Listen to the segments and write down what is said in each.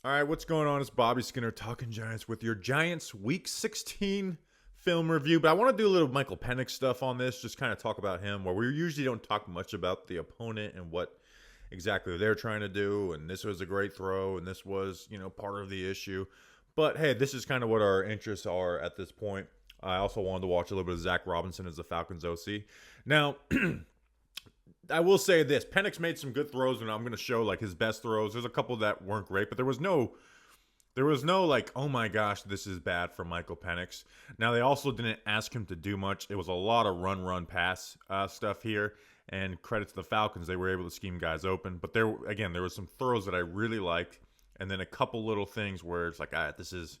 All right, what's going on? It's Bobby Skinner talking Giants with your Giants Week 16 film review. But I want to do a little Michael Penix stuff on this, just kind of talk about him, where we usually don't talk much about the opponent and what exactly they're trying to do. And this was a great throw, and this was, part of the issue. But hey, this is kind of what our interests are at this point. I also wanted to watch a little bit of Zach Robinson as the Falcons OC. Now, I will say this. Penix made some good throws, and I'm going to show like his best throws. There's a couple that weren't great, but there was no like, oh my gosh, this is bad for Michael Penix. Now, they also didn't ask him to do much. It was a lot of run, pass stuff here, and credit to the Falcons. They were able to scheme guys open. But there was some throws that I really liked, and then a couple little things where it's like, this is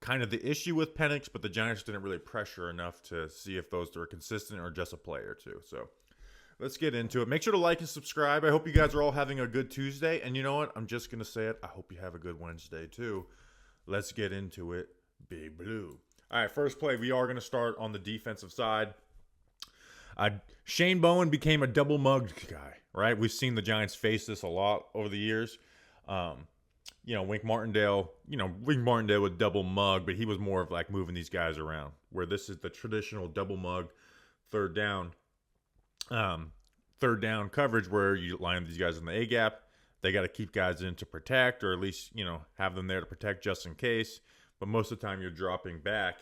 kind of the issue with Penix, but the Giants didn't really pressure enough to see if those were consistent or just a play or two. So let's get into it. Make sure to like and subscribe. I hope you guys are all having a good Tuesday. And you know what? I'm just going to say it. I hope you have a good Wednesday too. Let's get into it. Big Blue. All right, first play. We are going to start on the defensive side. Shane Bowen became a double mugged guy, right? We've seen the Giants face this a lot over the years. Wink Martindale would double mug, but he was more of like moving these guys around, where this is the traditional double mug third down coverage where you line these guys in the A gap. They got to keep guys in to protect, or at least, have them there to protect just in case. But most of the time you're dropping back.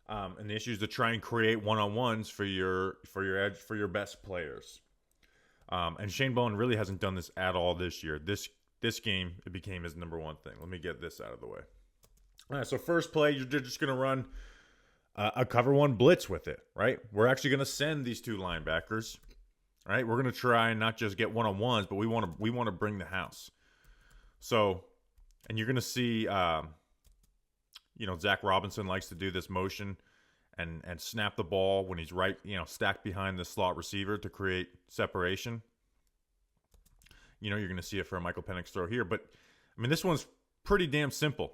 And the issue is to try and create one-on-ones for your best players. And Shane Bowen really hasn't done this at all this year. This game, it became his number one thing. Let me get this out of the way. All right, so first play, you're just going to run a cover one blitz with it, right? We're actually going to send these two linebackers, right? We're going to try and not just get one-on-ones, but we want to bring the house. So, and you're going to see, Zach Robinson likes to do this motion and snap the ball when he's right, stacked behind the slot receiver to create separation. You're going to see it for a Michael Penix throw here. But, I mean, this one's pretty damn simple.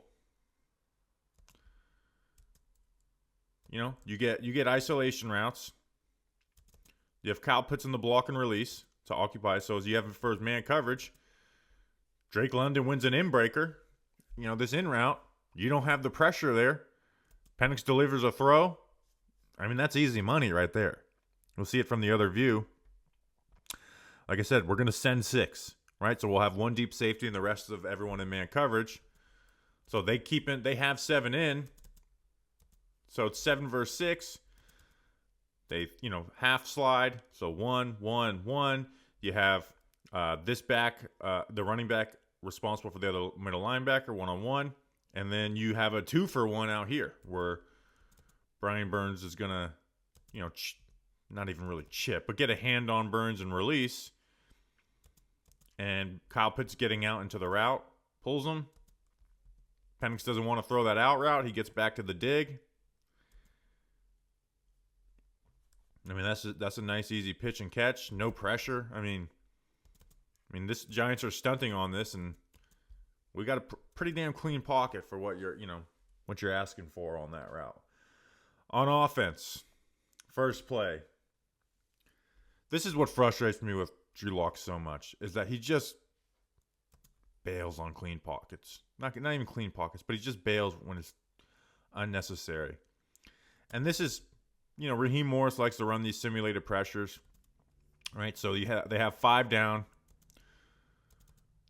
You get isolation routes. You have Kyle Pitts in the block and release to occupy. So as you have for his man coverage, Drake London wins an in-breaker. This in route, you don't have the pressure there. Penix delivers a throw. I mean, that's easy money right there. We'll see it from the other view. Like I said, we're going to send 6, right? So we'll have one deep safety and the rest of everyone in man coverage. So they have 7 in. So it's 7 versus 6. They, half slide. So 1, 1, 1. You have this back, the running back responsible for the other middle linebacker, one-on-one. And then you have a 2-for-1 out here where Brian Burns is going to, not even really chip, but get a hand on Burns and release. And Kyle Pitts getting out into the route, pulls him. Penix doesn't want to throw that out route. He gets back to the dig. I mean, that's a nice, easy pitch and catch. No pressure. I mean, this Giants are stunting on this, and we got a pretty damn clean pocket for what you're asking for on that route. On offense, first play. This is what frustrates me with Drew Lock so much, is that he just bails on clean pockets. Not even clean pockets, but he just bails when it's unnecessary. And this is, Raheem Morris likes to run these simulated pressures, right? So they have 5 down.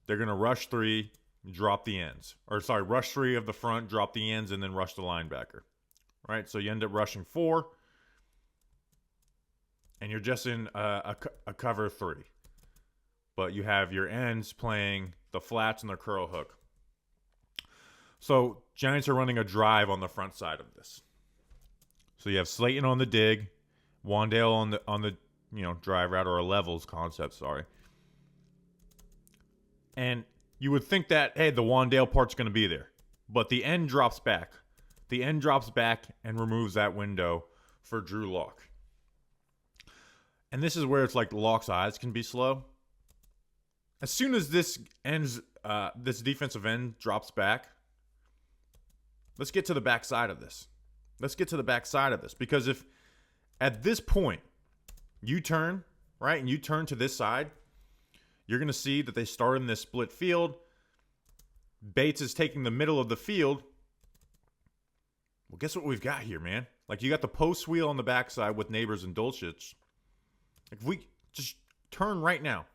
They're going to rush 3, drop the ends. Rush 3 of the front, drop the ends, and then rush the linebacker, right? So you end up rushing 4. And you're just in a cover 3. But you have your ends playing the flats and the curl hook. So Giants are running a drive on the front side of this. So you have Slayton on the dig, Wandale on the drive route, or a levels concept, sorry. And you would think that, hey, the Wandale part's going to be there. But the end drops back. The end drops back and removes that window for Drew Lock. And this is where it's like Lock's eyes can be slow. As soon as this defensive end drops back, let's get to the backside of this. Because if at this point you turn, right, and you turn to this side, you're going to see that they start in this split field. Bates is taking the middle of the field. Well, guess what we've got here, man? Like, you got the post wheel on the backside with Neighbors and Dulcich. Like, we just turn right now,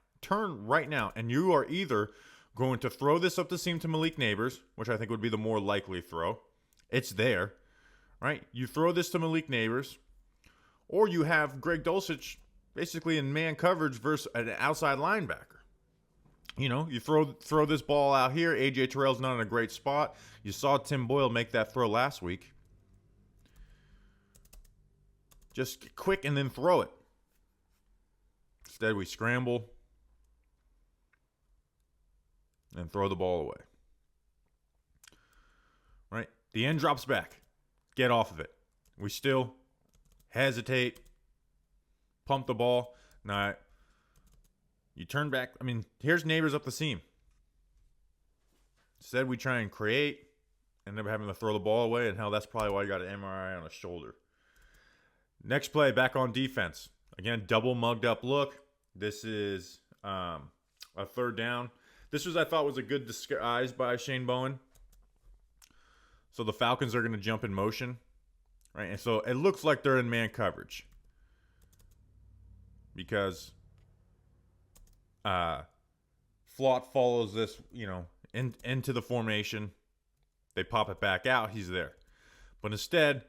and you are either going to throw this up the seam to Malik Neighbors, which I think would be the more likely throw. It's there, right? You throw this to Malik Neighbors, or you have Greg Dulcich basically in man coverage versus an outside linebacker. You know, you throw this ball out here. A.J. Terrell's not in a great spot. You saw Tim Boyle make that throw last week. Just get quick and then throw it. Instead, we scramble and throw the ball away. Right? The end drops back. Get off of it. We still hesitate. Pump the ball. Now, you turn back. I mean, here's Neighbors up the seam. Instead, we try and create, end up having to throw the ball away, and hell, that's probably why you got an MRI on his shoulder. Next play, back on defense. Again, double mugged up look. This is a third down. This was, I thought, was a good disguise by Shane Bowen. So the Falcons are going to jump in motion, right? And so it looks like they're in man coverage because Flott follows this, into the formation. They pop it back out. He's there. But instead,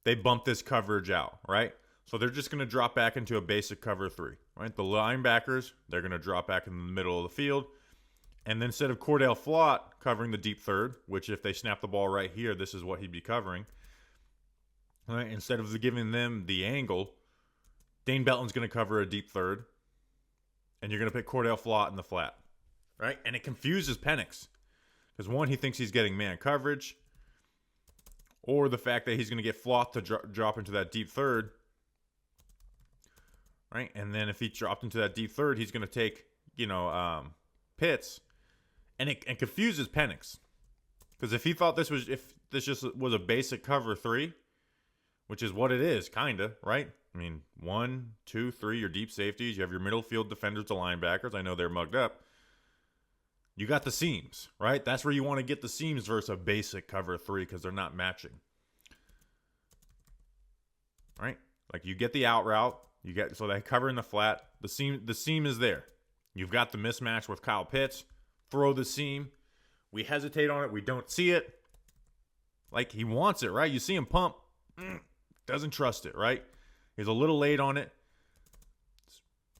they bump this coverage out, right? So they're just going to drop back into a basic cover 3, right? The linebackers, they're going to drop back in the middle of the field. And then instead of Cordell Flott covering the deep third, which if they snap the ball right here, this is what he'd be covering. Right? Instead of giving them the angle, Dane Belton's going to cover a deep third. And you're going to put Cordell Flott in the flat, right? And it confuses Penix. Because one, he thinks he's getting man coverage. Or the fact that he's going to get Flott to drop into that deep third. Right? And then if he dropped into that deep third, he's going to take, Pitts. And it confuses Penix. Because if this just was a basic cover 3, which is what it is, kind of, right? I mean, 1, 2, 3, your deep safeties. You have your middle field defenders to linebackers. I know they're mugged up. You got the seams, right? That's where you want to get the seams versus a basic cover 3 because they're not matching. Right? Like you get the out route. So they cover in the flat. The seam is there. You've got the mismatch with Kyle Pitts. Throw the seam. We hesitate on it. We don't see it. Like he wants it, right? You see him pump. Doesn't trust it, right? He's a little late on it.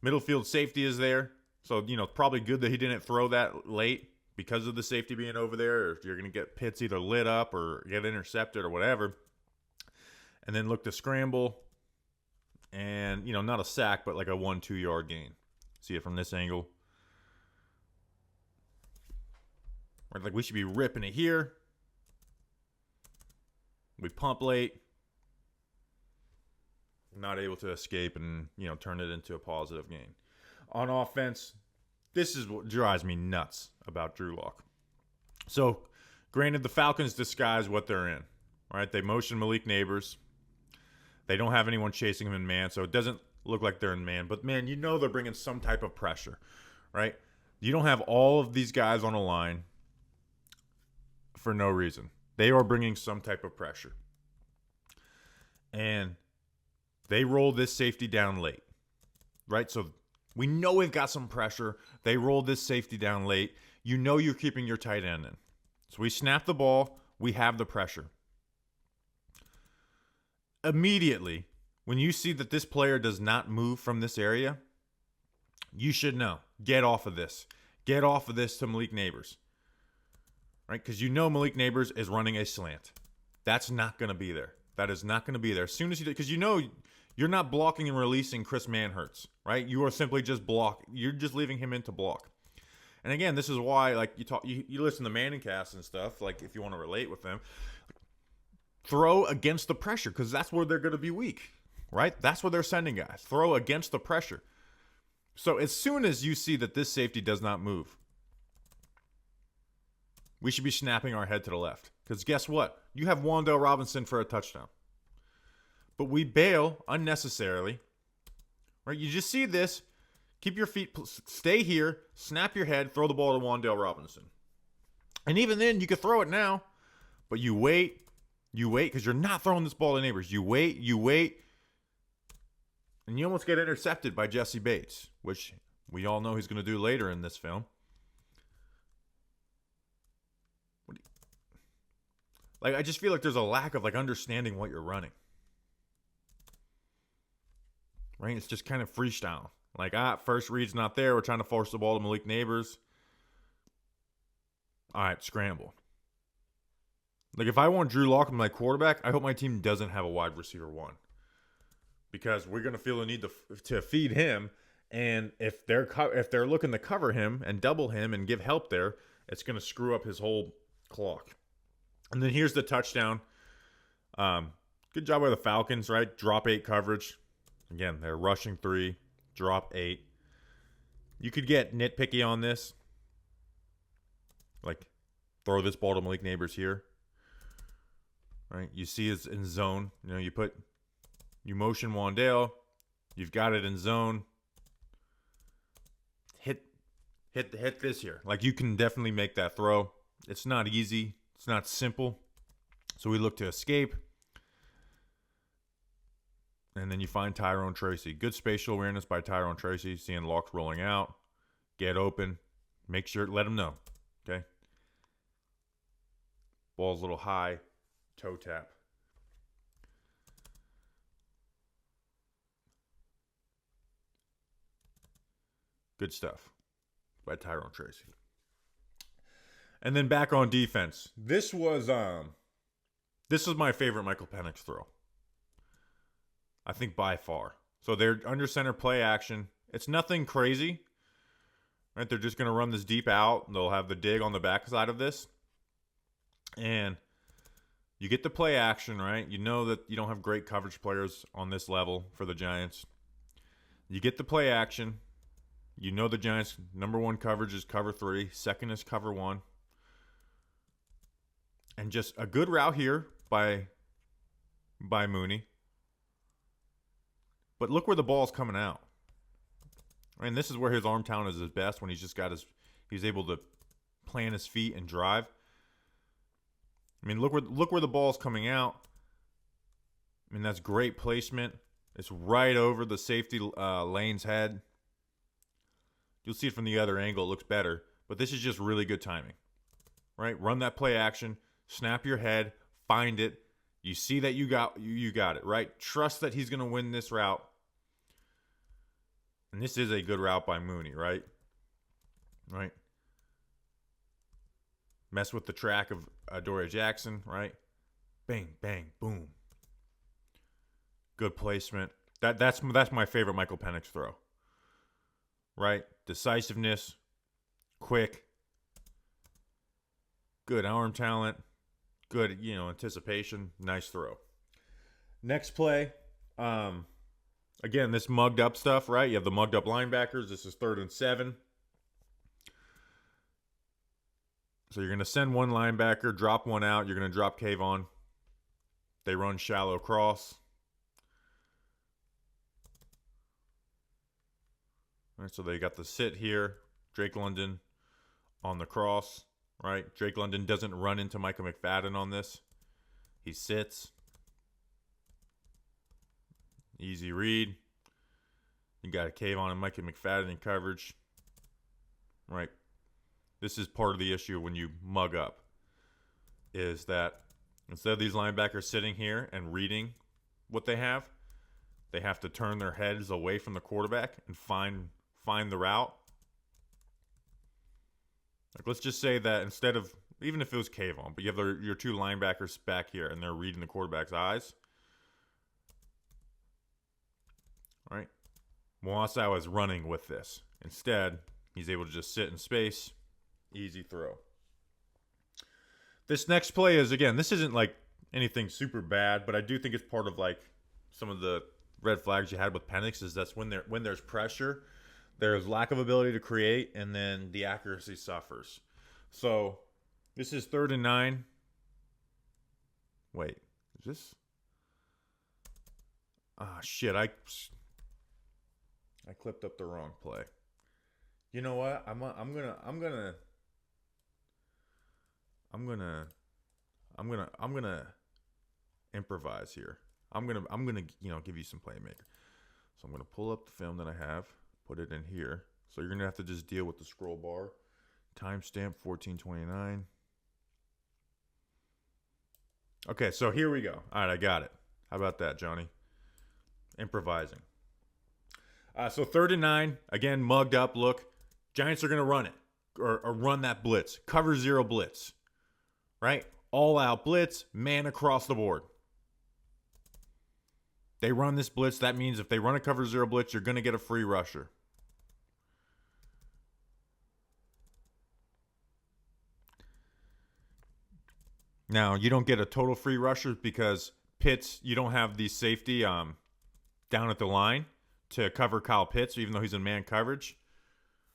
Middle field safety is there. So, probably good that he didn't throw that late because of the safety being over there. Or you're going to get Pitts either lit up or get intercepted or whatever. And then look to scramble. And, not a sack, but like a 1-2 yard gain. See it from this angle. Like we should be ripping it here. We pump late. Not able to escape and, turn it into a positive gain. On offense, this is what drives me nuts about Drew Lock. So, granted, the Falcons disguise what they're in. Right? They motion Malik Neighbors. They don't have anyone chasing him in man, so it doesn't look like they're in man. But, man, they're bringing some type of pressure. Right? You don't have all of these guys on a line for no reason. They are bringing some type of pressure. And they roll this safety down late, right? So we know we've got some pressure. They roll this safety down late. You're keeping your tight end in. So we snap the ball. We have the pressure. Immediately, when you see that this player does not move from this area, you should know. Get off of this. Get off of this to Malik Neighbors. Right? Because Malik Neighbors is running a slant. That's not going to be there. That is not going to be there. As soon as because you're not blocking and releasing Chris Manhertz, right? You are simply just you're just leaving him in to block. And again, this is why, like you listen to Manning Cast and stuff, like if you want to relate with them, throw against the pressure because that's where they're going to be weak, right? That's where they're sending guys. Throw against the pressure. So as soon as you see that this safety does not move, we should be snapping our head to the left. Because guess what? You have Wan'Dale Robinson for a touchdown. But we bail unnecessarily. Right? You just see this. Keep your feet, stay here, snap your head, throw the ball to Wan'Dale Robinson. And even then, you could throw it now, but you wait because you're not throwing this ball to Neighbors. You wait, and you almost get intercepted by Jesse Bates, which we all know he's going to do later in this film. Like, I just feel like there's a lack of, like, understanding what you're running. Right? It's just kind of freestyle. Like, first read's not there. We're trying to force the ball to Malik Neighbors. All right, scramble. Like, if I want Drew Lock as my quarterback, I hope my team doesn't have a wide receiver one. Because we're going to feel the need to feed him. And if they're looking to cover him and double him and give help there, it's going to screw up his whole clock. And then here's the touchdown. Good job by the Falcons, right? Drop 8 coverage. Again, they're rushing 3, drop 8. You could get nitpicky on this. Like, throw this ball to Malik Neighbors here. Right? You see it's in zone. You know, you motion Wandale. You've got it in zone. Hit this here. Like, you can definitely make that throw. It's not easy. It's not simple. So we look to escape. And then you find Tyrone Tracy. Good spatial awareness by Tyrone Tracy. Seeing Locks rolling out. Get open. Make sure, let him know. Okay? Ball's a little high. Toe tap. Good stuff by Tyrone Tracy. And then back on defense. This was my favorite Michael Penix throw. I think by far. So they're under center play action. It's nothing crazy. Right? They're just going to run this deep out. They'll have the dig on the backside of this. And you get the play action, right? You know that you don't have great coverage players on this level for the Giants. You get the play action. You know the Giants' number 1 coverage is cover 3. Second is cover 1. And just a good route here by Mooney. But look where the ball's coming out. I mean, this is where his arm talent is his best, when he's able to plant his feet and drive. I mean, look where the ball's coming out. I mean, that's great placement. It's right over the safety lane's head. You'll see it from the other angle. It looks better. But this is just really good timing. Right? Run that play action. Snap your head. Find it. You see that you got it, right? Trust that he's going to win this route. And this is a good route by Mooney, right? Right? Mess with the track of Doria Jackson, right? Bang, bang, boom. Good placement. That's my favorite Michael Penix throw. Right? Decisiveness. Quick. Good arm talent. Good, anticipation. Nice throw. Next play. Again, this mugged up stuff, right? You have the mugged up linebackers. This is 3rd and 7. So you're going to send one linebacker, drop one out. You're going to drop Kayvon. They run shallow cross. All right, so they got the sit here. Drake London on the cross, right? Drake London doesn't run into Micah McFadden on this. He sits. Easy read. You got a Kayvon and Micah McFadden in coverage. Right. This is part of the issue when you mug up. Is that instead of these linebackers sitting here and reading what they have to turn their heads away from the quarterback and find the route. Like, let's just say that instead of, even if it was Kayvon, but you have your 2 linebackers back here and they're reading the quarterback's eyes. Right? Moasawa is running with this. Instead, he's able to just sit in space. Easy throw. This next play is, again, this isn't like anything super bad, but I do think it's part of like some of the red flags you had with Penix, is that's when there's pressure, there's lack of ability to create, and then the accuracy suffers. So this is 3rd and 9. Wait, is this? Ah, shit! I clipped up the wrong play. You know what? I'm gonna I'm gonna improvise here. I'm gonna give you some playmaker. So I'm gonna pull up the film that I have, put it in here. So you're gonna have to just deal with the scroll bar. Timestamp 1429. Okay, so here we go. All right, I got it. How about that, Johnny? Improvising. So 3rd and 9. Again, mugged up look. Giants are going to run it or run that blitz. Cover 0 blitz. Right? All out blitz. Man across the board. They run this blitz. That means if they run a cover 0 blitz, you're going to get a free rusher. Now, you don't get a total free rusher because Pitts, you don't have the safety down at the line to cover Kyle Pitts, even though he's in man coverage.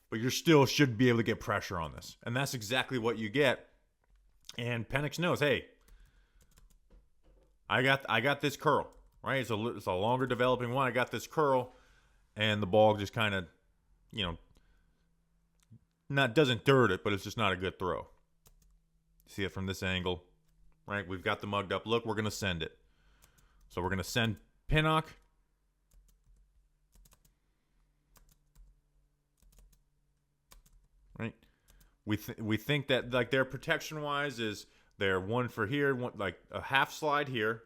But you still should be able to get pressure on this. And that's exactly what you get. And Penix knows, hey, I got this curl, right? It's a longer developing one. I got this curl. And the ball just kind of, doesn't dirt it, but it's just not a good throw. See it from this angle. Right, we've got the mugged up look. We're going to send it. So we're going to send Penix. Right, we think that like their protection wise is they're 1 for here, one, like a half slide here,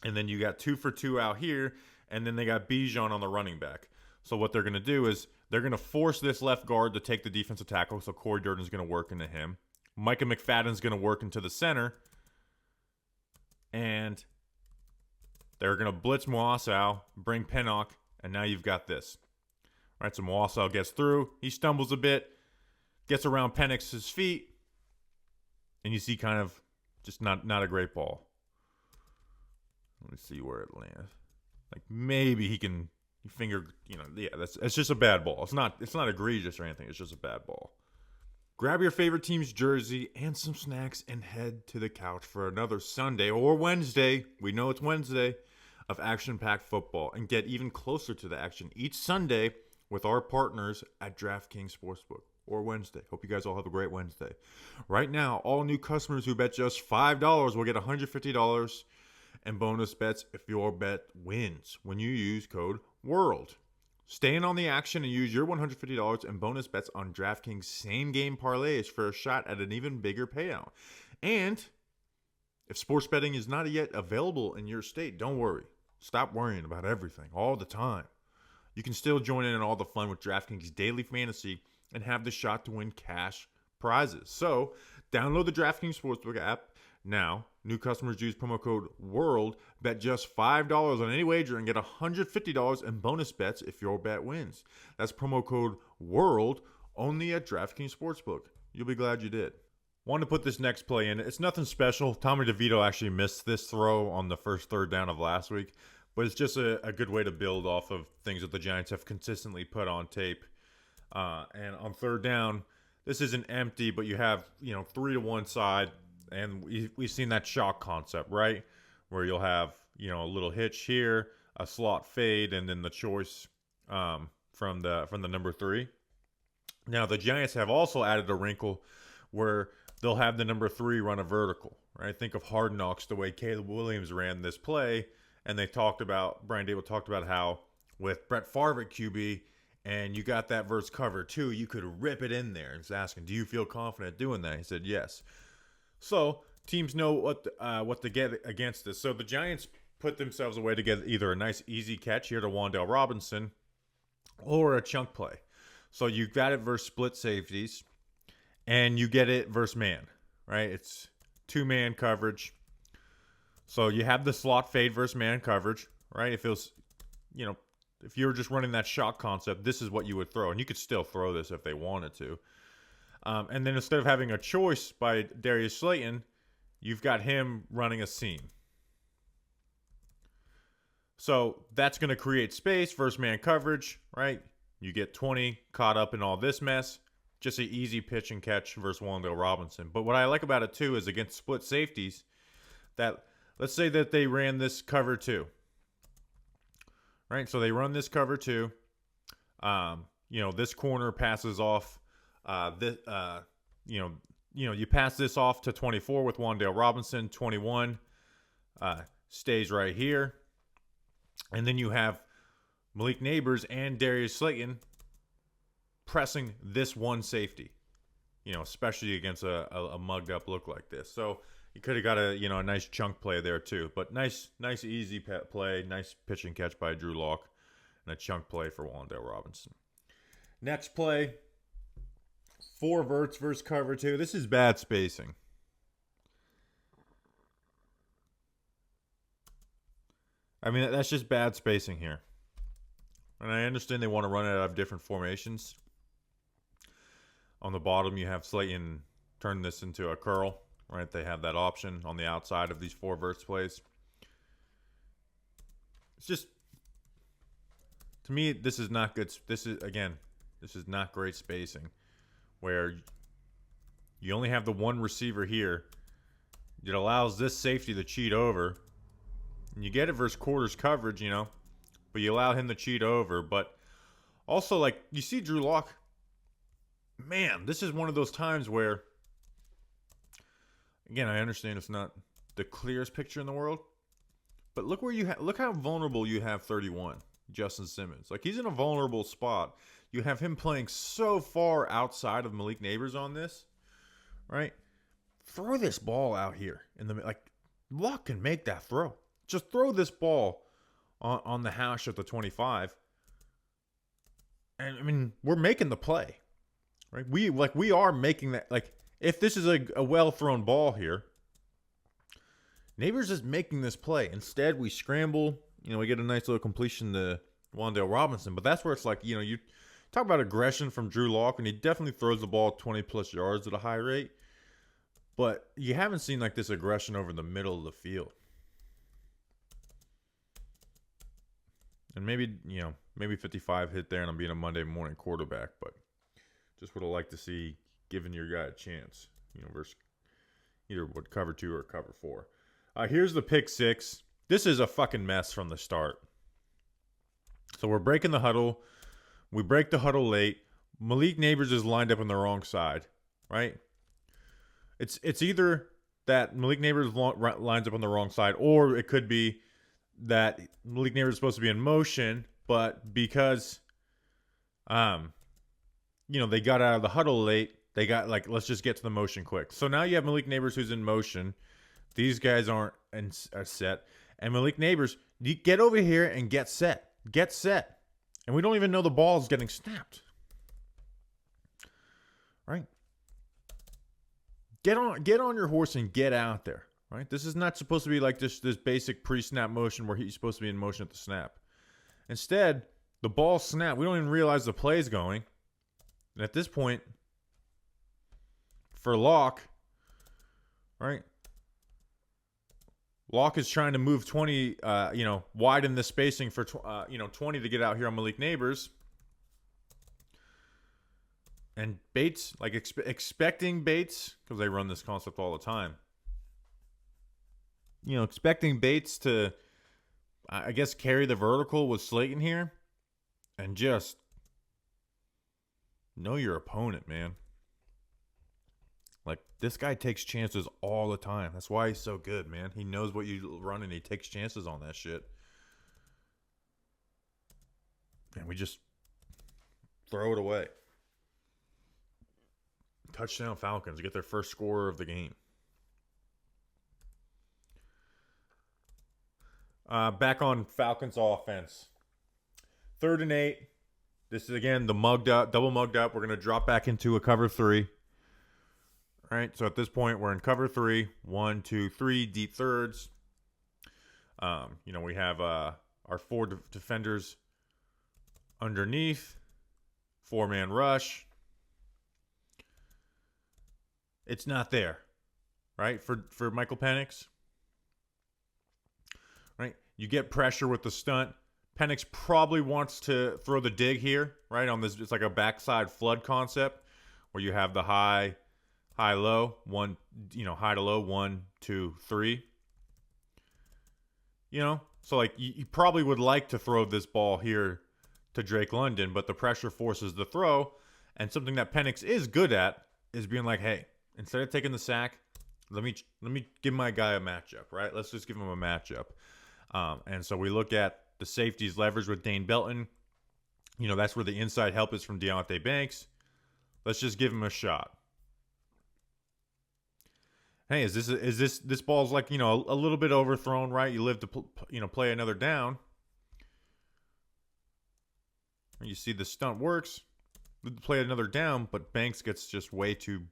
and then you got 2 for 2 out here, and then they got Bijan on the running back. So what they're going to do is they're going to force this left guard to take the defensive tackle. So Corey Durden's going to work into him. Micah McFadden's going to work into the center. And they're going to blitz Moasau, bring Penix, and now you've got this. All right, so Moasau gets through. He stumbles a bit, gets around Penix's feet, and you see kind of just not a great ball. Let me see where it lands. Like maybe he can finger, it's just a bad ball. It's not egregious or anything. It's just a bad ball. Grab your favorite team's jersey and some snacks and head to the couch for another Sunday or Wednesday. We know it's Wednesday of action-packed football and get even closer to the action each Sunday with our partners at DraftKings Sportsbook or Wednesday. Hope you guys all have a great Wednesday. Right now, all new customers who bet just $5 will get $150 and bonus bets if your bet wins when you use code WORLD. Stay in on the action and use your $150 and bonus bets on DraftKings same-game parlays for a shot at an even bigger payout. And if sports betting is not yet available in your state, don't worry. Stop worrying about everything all the time. You can still join in on all the fun with DraftKings Daily Fantasy and have the shot to win cash prizes. So, download the DraftKings Sportsbook app now. New customers use promo code WORLD, bet just $5 on any wager and get $150 in bonus bets if your bet wins. That's promo code WORLD only at DraftKings Sportsbook. You'll be glad you did. Wanted to put this next play in. It's nothing special. Tommy DeVito actually missed this throw on the first 3rd down of last week, but it's just a good way to build off of things that the Giants have consistently put on tape. And on 3rd down, this isn't empty, but you have 3 to 1 side. And we've seen that shock concept, right? Where you'll have, a little hitch here, a slot fade, and then the choice from the number 3. Now, the Giants have also added a wrinkle where they'll have the number 3 run a vertical, right? Think of Hard Knocks, the way Caleb Williams ran this play. And Brian Dable talked about how with Brett Favre at QB, and you got that verse cover too, you could rip it in there. He's asking, do you feel confident doing that? He said, yes. So teams know what to get against this. So the Giants put themselves a way to get either a nice easy catch here to Wan'Dale Robinson or a chunk play. So you got it versus split safeties and you get it versus man, right? It's 2-man coverage. So you have the slot fade versus man coverage, right? If it was, if you were just running that shock concept, this is what you would throw. And you could still throw this if they wanted to. And then instead of having a choice by Darius Slayton, you've got him running a seam. So that's going to create space, first man coverage, right? You get 20 caught up in all this mess. Just an easy pitch and catch versus Wan'Dale Robinson. But what I like about it too is against split safeties, that let's say that they ran this cover 2. Right? So they run this cover 2. This corner passes off you pass this off to 24 with Wan'Dale Robinson. 21 stays right here. And then you have Malik Neighbors and Darius Slayton pressing this one safety, especially against a mugged up look like this. So you could have got a nice chunk play there too. But nice easy play, nice pitch and catch by Drew Lock, and a chunk play for Wan'Dale Robinson. Next play, 4 verts versus cover 2. This is bad spacing. I mean, that's just bad spacing here. And I understand they want to run it out of different formations. On the bottom, you have Slayton turn this into a curl, right? They have that option on the outside of these 4 verts plays. It's just, to me, this is not good. This is not great spacing, where you only have the one receiver here. It allows this safety to cheat over. And you get it versus quarters coverage, but you allow him to cheat over. But also, you see Drew Lock, man, this is one of those times where, again, I understand it's not the clearest picture in the world, but look where look how vulnerable you have 31, Justin Simmons. He's in a vulnerable spot. You have him playing so far outside of Malik Neighbors on this, right? Throw this ball out here in the Lock can make that throw. Just throw this ball on the hash of the 25. And I mean, we're making the play, right? We are making that. If this is a well-thrown ball here, Neighbors is making this play. Instead, we scramble. We get a nice little completion to Wan'Dale Robinson. But that's where it's you talk about aggression from Drew Lock, and he definitely throws the ball 20-plus yards at a high rate. But you haven't seen this aggression over the middle of the field. And maybe 55 hit there and I'm being a Monday morning quarterback, but just would have liked to see giving your guy a chance, versus either cover 2 or cover 4. Here's the pick 6. This is a fucking mess from the start. So we're breaking the huddle. We break the huddle late. Malik Neighbors is lined up on the wrong side, right? It's either that Malik Neighbors lines up on the wrong side, or it could be that Malik Neighbors is supposed to be in motion, but because, they got out of the huddle late, they got let's just get to the motion quick. So now you have Malik Neighbors who's in motion. These guys are set. And Malik Neighbors, you get over here and get set. Get set. And we don't even know the ball's getting snapped. Right? Get on your horse and get out there. Right? This is not supposed to be this basic pre-snap motion where he's supposed to be in motion at the snap. Instead, the ball snapped. We don't even realize the play's going. And at this point, for Lock, right? Lock is trying to move 20, widen the spacing for, 20 to get out here on Malik Neighbors. And Bates, expecting Bates, because they run this concept all the time. Expecting Bates to, I guess, carry the vertical with Slayton here. And just know your opponent, man. This guy takes chances all the time. That's why he's so good, man. He knows what you run and he takes chances on that shit. And we just throw it away. Touchdown Falcons get their first score of the game. Back on Falcons offense. 3rd and 8. This is, again, the double mugged up. We're going to drop back into a cover 3. All right, so at this point, we're in cover 3. 1, 2, 3, deep thirds. We have our 4 defenders underneath. 4-man rush. It's not there, right, for Michael Penix. Right? You get pressure with the stunt. Penix probably wants to throw the dig here, right, on this. It's like a backside flood concept where you have the high, low, high to low, 1, 2, 3. So you probably would like to throw this ball here to Drake London, but the pressure forces the throw. And something that Penix is good at is being hey, instead of taking the sack, let me give my guy a matchup, right? Let's just give him a matchup. And so we look at the safeties leverage with Dane Belton. That's where the inside help is from Deonte Banks. Let's just give him a shot. Hey, is this ball's like, a little bit overthrown, right? You live to play another down. You see the stunt works. Play another down, but Banks gets just way too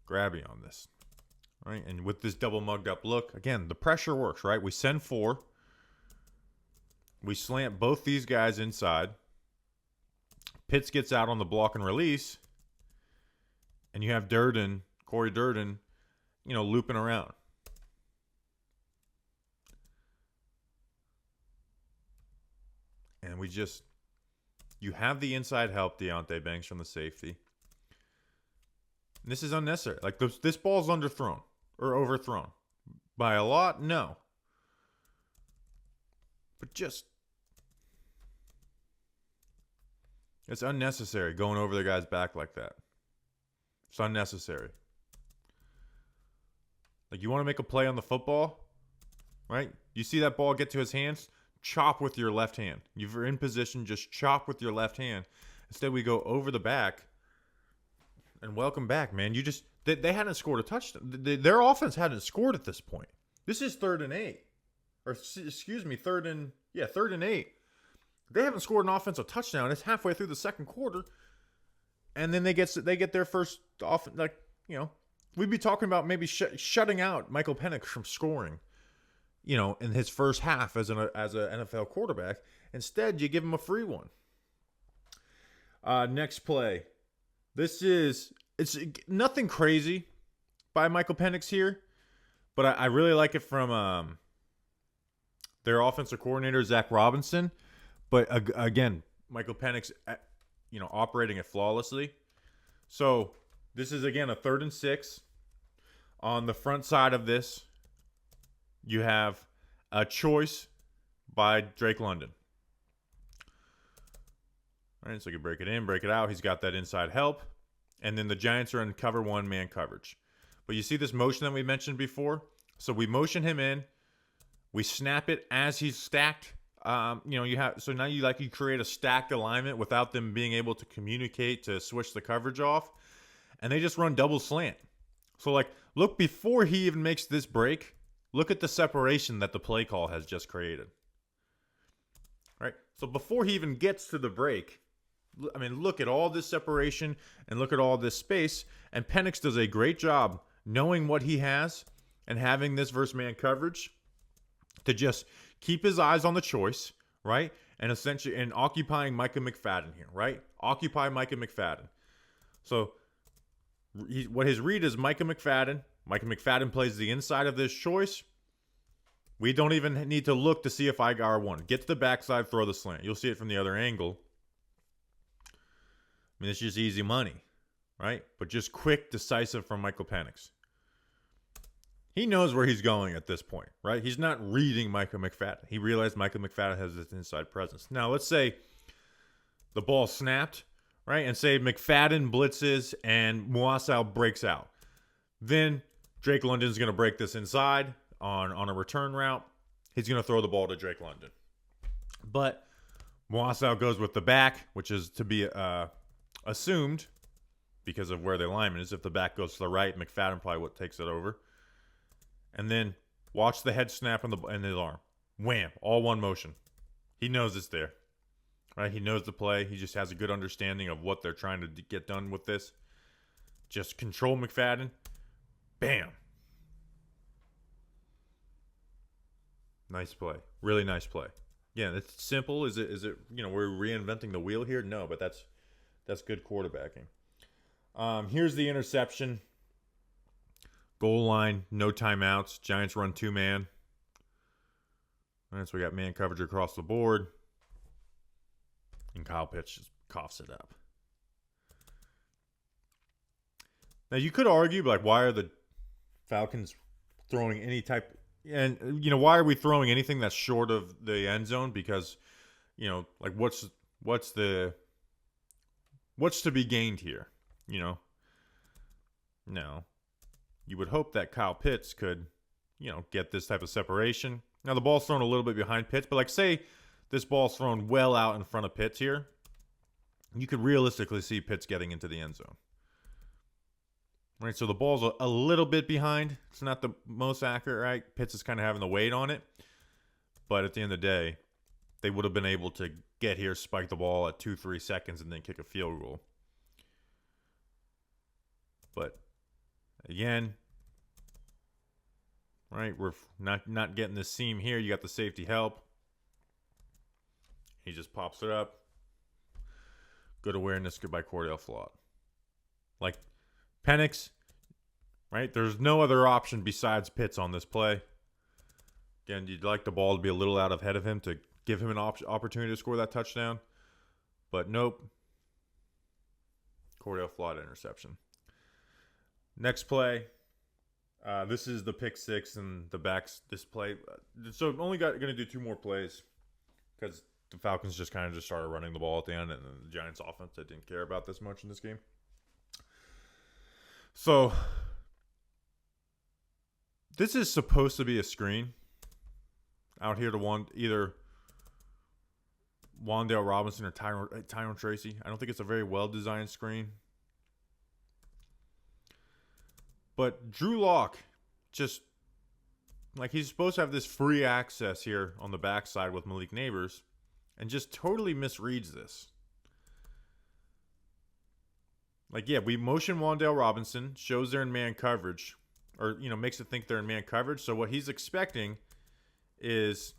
grabby on this. Right? And with this double mugged up look, again, the pressure works, right? We send 4. We slant both these guys inside. Pitts gets out on the block and release. And you have Corey Durden, looping around. And you have the inside help, Deonte Banks, from the safety. And this is unnecessary. Like, this ball's underthrown or overthrown. By a lot? No. But it's unnecessary going over the guy's back like that. It's unnecessary. Like, you want to make a play on the football, right? You see that ball get to his hands? Chop with your left hand. You're in position, just chop with your left hand. Instead, we go over the back and welcome back, man. They hadn't scored a touchdown. Their offense hadn't scored at this point. This is 3rd and 8. Or, excuse me, 3rd and 8. They haven't scored an offensive touchdown. It's halfway through the second quarter. And then they get their first off, we'd be talking about maybe shutting out Michael Penix from scoring, in his first half as an NFL quarterback. Instead, you give him a free one. Next play. It's nothing crazy by Michael Penix here, but I really like it from their offensive coordinator, Zach Robinson. But again, Michael Penix, operating it flawlessly. So this is, again, a 3rd and 6. On the front side of this, you have a choice by Drake London. All right, so you can break it in, break it out. He's got that inside help. And then the Giants are in cover 1 man coverage. But you see this motion that we mentioned before? So we motion him in. We snap it as he's stacked. So now you create a stacked alignment without them being able to communicate to switch the coverage off. And they just run double slant. So, look, before he even makes this break, look at the separation that the play call has just created. Right? So before he even gets to the break, look at all this separation and look at all this space. And Penix does a great job knowing what he has and having this versus man coverage to just keep his eyes on the choice, right? And essentially, and occupying Micah McFadden here, right? Occupy Micah McFadden. So what his read is Micah McFadden. Micah McFadden plays the inside of this choice. We don't even need to look to see if IGAR won. Get to the backside, throw the slant. You'll see it from the other angle. It's just easy money, right? But just quick, decisive from Michael Penix. He knows where he's going at this point, right? He's not reading Micah McFadden. He realized Micah McFadden has this inside presence. Now, let's say the ball snapped, right? And say McFadden blitzes and Muasau breaks out. Then Drake London's going to break this inside on a return route. He's going to throw the ball to Drake London. But Muasau goes with the back, which is to be assumed because of where the alignment is. If the back goes to the right, McFadden probably takes it over. And then watch the head snap in his arm. Wham! All one motion. He knows it's there. Right? He knows the play. He just has a good understanding of what they're trying to get done with this. Just control McFadden. Bam! Nice play. Really nice play. Yeah, it's simple. Is it we're reinventing the wheel here? No, but that's good quarterbacking. Here's the interception. Goal line, no timeouts. Giants run 2-man. All right, so we got man coverage across the board. And Kyle Pitts just coughs it up. Now, you could argue, why are the Falcons throwing any type... And, why are we throwing anything that's short of the end zone? Because, what's to be gained here? Now, you would hope that Kyle Pitts could, get this type of separation. Now, the ball's thrown a little bit behind Pitts, but say this ball's thrown well out in front of Pitts here, you could realistically see Pitts getting into the end zone. Right, so the ball's a little bit behind. It's not the most accurate, right? Pitts is kind of having the weight on it. But at the end of the day, they would have been able to get here, spike the ball at 2-3 seconds, and then kick a field goal. But again, right, we're not getting this seam here. You got the safety help. He just pops it up. Good awareness, goodbye Cordell Flott. Like Penix, right? There's no other option besides Pitts on this play. Again, you'd like the ball to be a little out ahead of him to give him an opportunity to score that touchdown. But nope. Cordell Flott interception. Next play. This is the pick six and the backs display. So I'm only going to do 2 more plays because the Falcons just started running the ball at the end, and the Giants offense, I didn't care about this much in this game. So this is supposed to be a screen out here to either Wan'Dale Robinson or Tyrone Tracy. I don't think it's a very well-designed screen. But Drew Lock just, he's supposed to have this free access here on the backside with Malik Neighbors and just totally misreads this. We motion Wan'Dale Robinson, shows they're in man coverage, or, makes it think they're in man coverage. So what he's expecting is,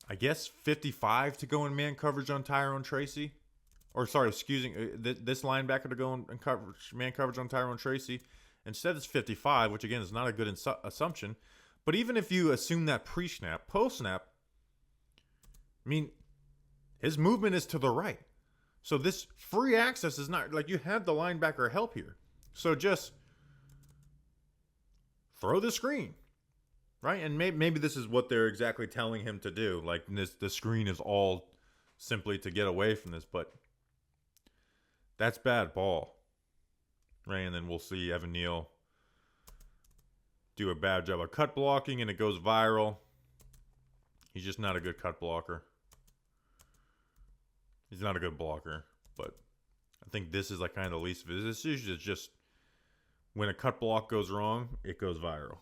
I guess, 55 to go in man coverage on Tyrone Tracy. Or, sorry, this linebacker to go in man coverage on Tyrone Tracy. Instead, it's 55, which, again, is not a good assumption. But even if you assume that pre-snap, post-snap, his movement is to the right. So this free access is not, you have the linebacker help here. So just throw the screen, right? And maybe this is what they're exactly telling him to do. The screen is all simply to get away from this, but that's bad ball, right? And then we'll see Evan Neal do a bad job of cut blocking, and it goes viral. He's just not a good cut blocker. He's not a good blocker, but I think this is kind of the least of it. This is just when a cut block goes wrong, it goes viral.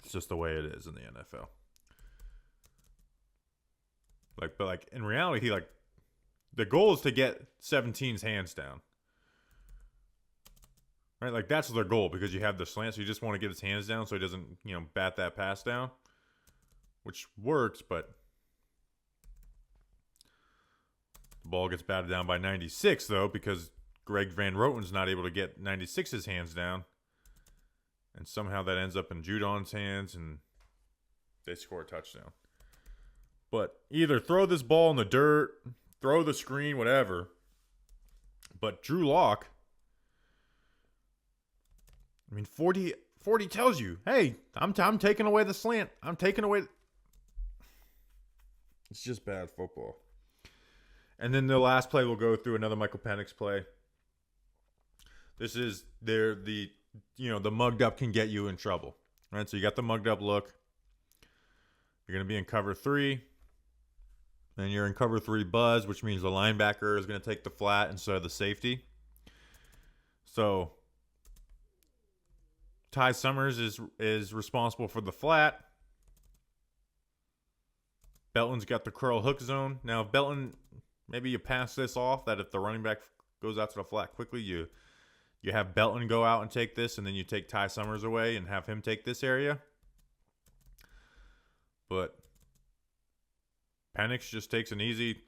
It's just the way it is in the NFL. But in reality, the goal is to get 17's hands down. Right? That's their goal because you have the slant, so you just want to get his hands down so he doesn't, bat that pass down. Which works, but the ball gets batted down by 96, though, because Greg Van Roten's not able to get 96's hands down. And somehow that ends up in Judon's hands, and they score a touchdown. But either throw this ball in the dirt, throw the screen, whatever. But Drew Lock, 40 tells you, hey, I'm taking away the slant. I'm taking away. It's just bad football. And then the last play we'll go through another Michael Penix play. This is the mugged up can get you in trouble. Right? So you got the mugged up look. You're going to be in cover 3. And you're in cover 3 buzz, which means the linebacker is going to take the flat instead of the safety. So Ty Summers is responsible for the flat. Belton's got the curl hook zone. Now, if Belton, maybe you pass this off, that if the running back goes out to the flat quickly, you have Belton go out and take this, and then you take Ty Summers away and have him take this area. But Penix just takes an easy,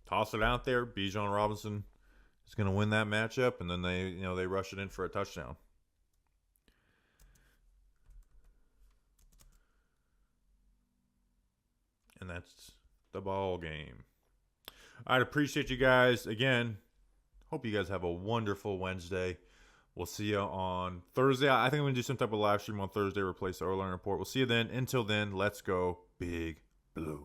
toss it out there. Bijan Robinson is going to win that matchup, and then they rush it in for a touchdown. And that's the ball game. I'd appreciate you guys. Again, hope you guys have a wonderful Wednesday. We'll see you on Thursday. I think I'm going to do some type of live stream on Thursday, replace the O-Line Report. We'll see you then. Until then, let's go Big Blue.